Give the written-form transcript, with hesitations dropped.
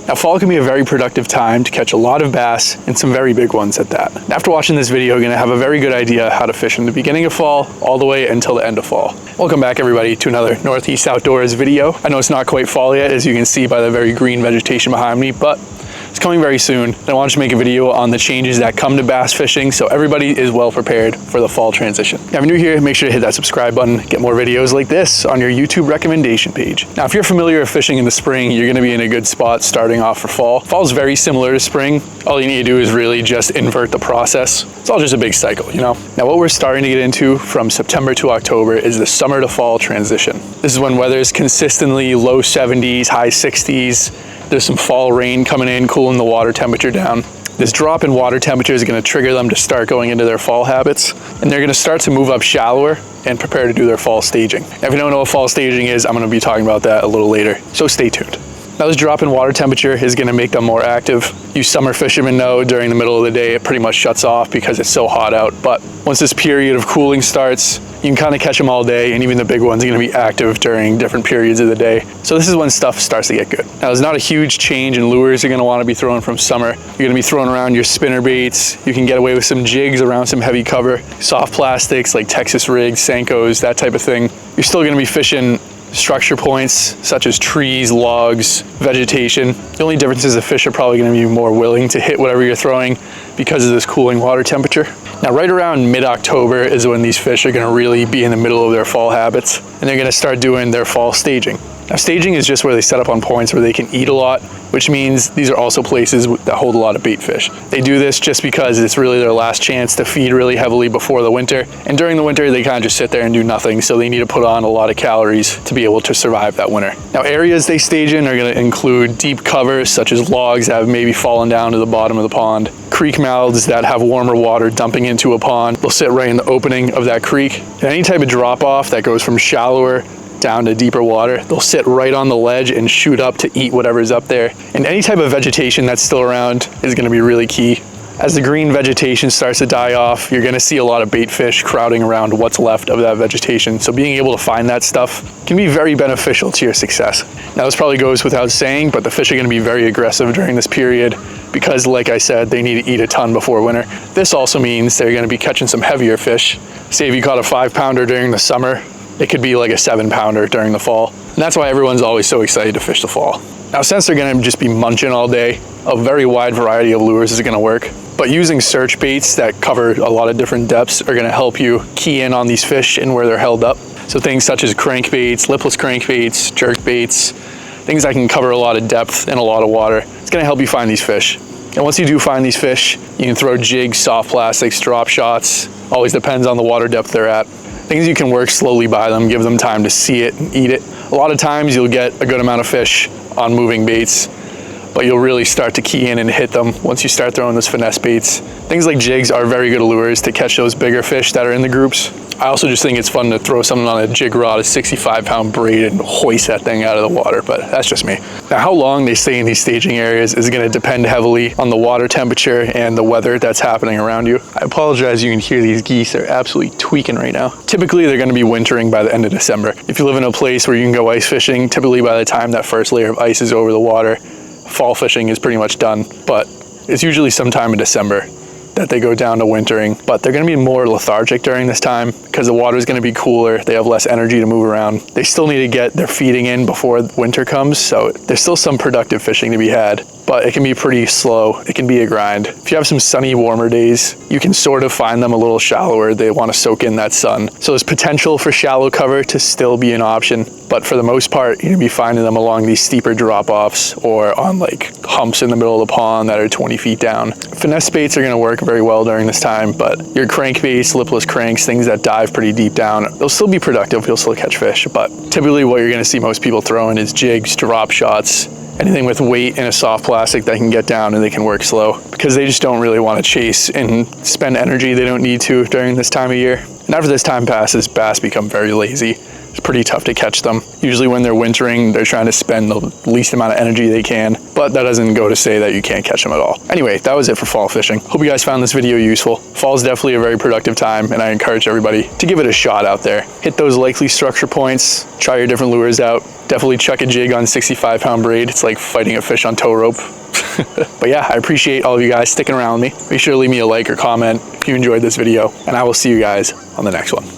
Now, fall can be a very productive time to catch a lot of bass and some very big ones at that. After watching this video, you're gonna have a very good idea how to fish from the beginning of fall all the way until the end of fall. Welcome back everybody to another Northeast Outdoors video. I know it's not quite fall yet, as you can see by the very green vegetation behind me, but it's coming very soon. And I wanted to make a video on the changes that come to bass fishing so everybody is well prepared for the fall transition. Now, if you're new here, make sure to hit that subscribe button, get more videos like this on your YouTube recommendation page. Now, if you're familiar with fishing in the spring, you're gonna be in a good spot starting off for fall. Fall is very similar to spring. All you need to do is really just invert the process. It's all just a big cycle, you know? Now, what we're starting to get into from September to October is the summer to fall transition. This is when weather is consistently low 70s, high 60s. There's some fall rain coming in, cooling the water temperature down. This drop in water temperature is going to trigger them to start going into their fall habits, and they're going to start to move up shallower and prepare to do their fall staging. Now, if you don't know what fall staging is, I'm going to be talking about that a little later, so stay tuned. Now, this drop in water temperature is going to make them more active. You summer fishermen know during the middle of the day it pretty much shuts off because it's so hot out, but once this period of cooling starts, you can kind of catch them all day, and even the big ones are going to be active during different periods of the day. So this is when stuff starts to get good. Now, there's not a huge change in lures you're going to want to be throwing from summer. You're going to be throwing around your spinner baits. You can get away with some jigs around some heavy cover, soft plastics like Texas rigs, Senkos, that type of thing. You're still going to be fishing structure points such as trees, logs, vegetation. The only difference is the fish are probably going to be more willing to hit whatever you're throwing because of this cooling water temperature. Now, right around mid-October is when these fish are going to really be in the middle of their fall habits, and they're going to start doing their fall staging. Now, staging is just where they set up on points where they can eat a lot, which means these are also places that hold a lot of bait fish. They do this just because it's really their last chance to feed really heavily before the winter. And during the winter, they kind of just sit there and do nothing. So they need to put on a lot of calories to be able to survive that winter. Now, areas they stage in are going to include deep covers, such as logs that have maybe fallen down to the bottom of the pond, creek mouths that have warmer water dumping into a pond. They'll sit right in the opening of that creek. And any type of drop off that goes from shallower down to deeper water, they'll sit right on the ledge and shoot up to eat whatever's up there. And any type of vegetation that's still around is going to be really key. As the green vegetation starts to die off, you're going to see a lot of bait fish crowding around what's left of that vegetation. So being able to find that stuff can be very beneficial to your success. Now, this probably goes without saying, but the fish are going to be very aggressive during this period because, like I said, they need to eat a ton before winter. This also means they're going to be catching some heavier fish. Say if you caught a 5-pounder during the summer, it could be like a 7-pounder during the fall. And that's why everyone's always so excited to fish the fall. Now, since they're gonna just be munching all day, a very wide variety of lures is gonna work. But using search baits that cover a lot of different depths are gonna help you key in on these fish and where they're held up. So things such as crankbaits, lipless crankbaits, jerk baits, things that can cover a lot of depth and a lot of water. It's gonna help you find these fish. And once you do find these fish, you can throw jigs, soft plastics, drop shots. Always depends on the water depth they're at. Things you can work slowly by them, give them time to see it and eat it. A lot of times you'll get a good amount of fish on moving baits, but you'll really start to key in and hit them once you start throwing those finesse baits. Things like jigs are very good lures to catch those bigger fish that are in the groups. I also just think it's fun to throw something on a jig rod, a 65-pound braid, and hoist that thing out of the water, but that's just me. Now, how long they stay in these staging areas is going to depend heavily on the water temperature and the weather that's happening around you. I apologize, you can hear these geese are absolutely tweaking right now. Typically, they're going to be wintering by the end of December. If you live in a place where you can go ice fishing, typically by the time that first layer of ice is over the water, fall fishing is pretty much done, but it's usually sometime in December that they go down to wintering. But they're going to be more lethargic during this time because the water is going to be cooler. They have less energy to move around. They still need to get their feeding in before winter comes, so there's still some productive fishing to be had, but it can be pretty slow. It can be a grind. If you have some sunny, warmer days, you can sort of find them a little shallower. They want to soak in that sun. So there's potential for shallow cover to still be an option, but for the most part, you're going to be finding them along these steeper drop-offs or on like humps in the middle of the pond that are 20 feet down. Finesse baits are going to work very well during this time, but your crankbaits, lipless cranks, things that dive pretty deep down, they'll still be productive. You'll still catch fish, but typically what you're going to see most people throwing is jigs, drop shots, anything with weight and a soft plastic that can get down and they can work slow because they just don't really want to chase and spend energy they don't need to during this time of year. And after this time passes, bass become very lazy. it's pretty tough to catch them. Usually when they're wintering, they're trying to spend the least amount of energy they can, but that doesn't go to say that you can't catch them at all. Anyway, that was it for fall fishing. Hope you guys found this video useful. Fall is definitely a very productive time, and I encourage everybody to give it a shot out there. Hit those likely structure points, try your different lures out. Definitely chuck a jig on 65-pound braid. It's like fighting a fish on tow rope. But yeah, I appreciate all of you guys sticking around with me. Be sure to leave me a like or comment if you enjoyed this video, and I will see you guys on the next one.